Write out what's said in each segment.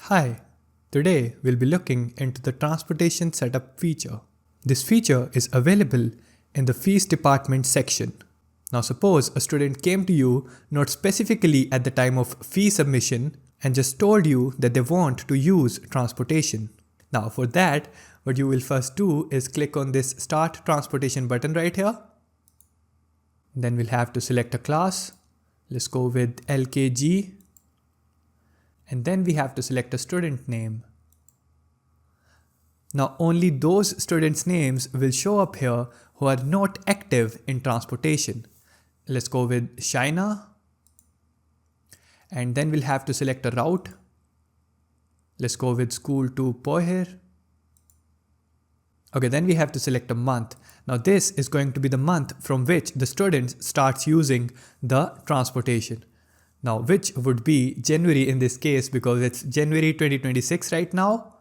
Hi, today we'll be looking into the transportation setup feature. This feature is available in the fees department section. Now suppose a student came to you not specifically at the time of fee submission and just told you that they want to use transportation. Now for that, what you will first do is click on this Start Transportation button right here. Then we'll have to select a class. Let's go with LKG. And then we have to select a student name. Now only those students' names will show up here who are not active in transportation. Let's go with Shaina. And then we'll have to select a route. Let's go with school to Pohir. Okay, then we have to select a month. Now this is going to be the month from which the student starts using the transportation. Now, which would be January in this case because it's January 2026 right now.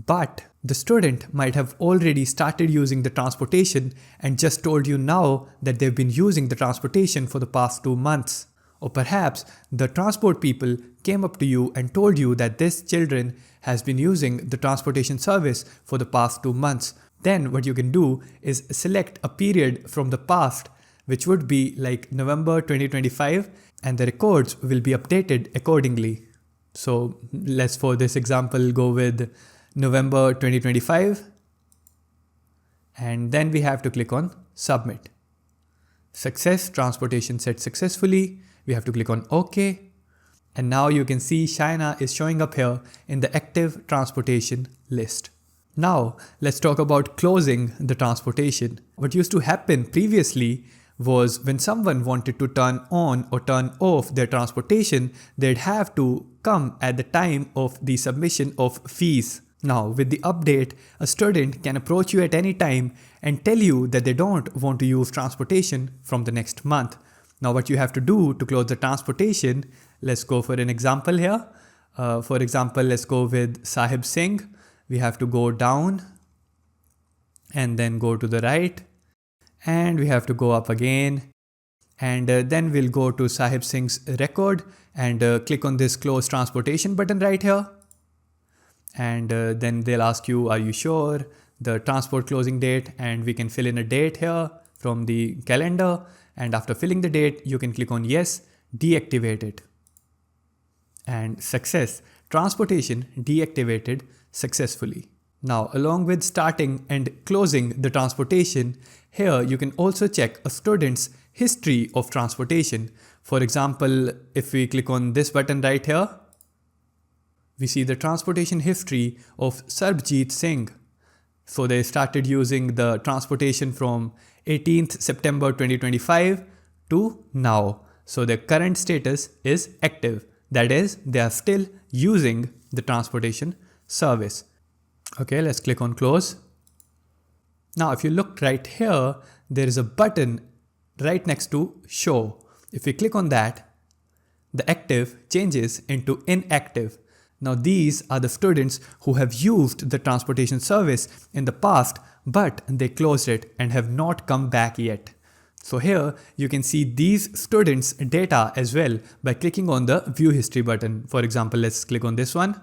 But the student might have already started using the transportation and just told you now that they've been using the transportation for the past 2 months. Or perhaps the transport people came up to you and told you that this children has been using the transportation service for the past 2 months. Then what you can do is select a period from the past, which would be like November 2025, and the records will be updated accordingly. So let's for this example go with November 2025. And then we have to click on Submit. Success, transportation set successfully. We have to click on OK. And now you can see Shaina is showing up here in the active transportation list. Now let's talk about closing the transportation. What used to happen previously was when someone wanted to turn on or turn off their transportation, they'd have to come at the time of the submission of fees. Now with the update, a student can approach you at any time and tell you that they don't want to use transportation from the next month. Now what you have to do to close the transportation, let's go for an example here. For example, let's go with Sahib Singh. We have to go down and then go to the right. And we have to go up again, and then we'll go to Sahib Singh's record and click on this close transportation button right here. And then they'll ask you, are you sure the transport closing date, and we can fill in a date here from the calendar. And after filling the date, you can click on yes, deactivate it. And success, transportation deactivated successfully. Now, along with starting and closing the transportation, here you can also check a student's history of transportation. For example, if we click on this button right here, we see the transportation history of Sarbjeet Singh. So they started using the transportation from 18th September 2025 to now. So their current status is active. That is, they are still using the transportation service. Okay, let's click on close. Now, if you look right here, there is a button right next to show. If we click on that, the active changes into inactive. Now, these are the students who have used the transportation service in the past, but they closed it and have not come back yet. So here you can see these students' data as well by clicking on the view history button. For example, let's click on this one.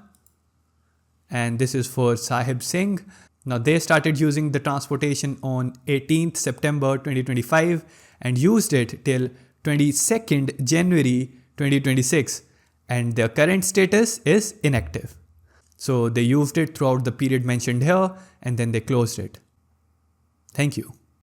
And this is for Sahib Singh. Now they started using the transportation on 18th September 2025 and used it till 22nd January 2026. And their current status is inactive. So they used it throughout the period mentioned here and then they closed it. Thank you.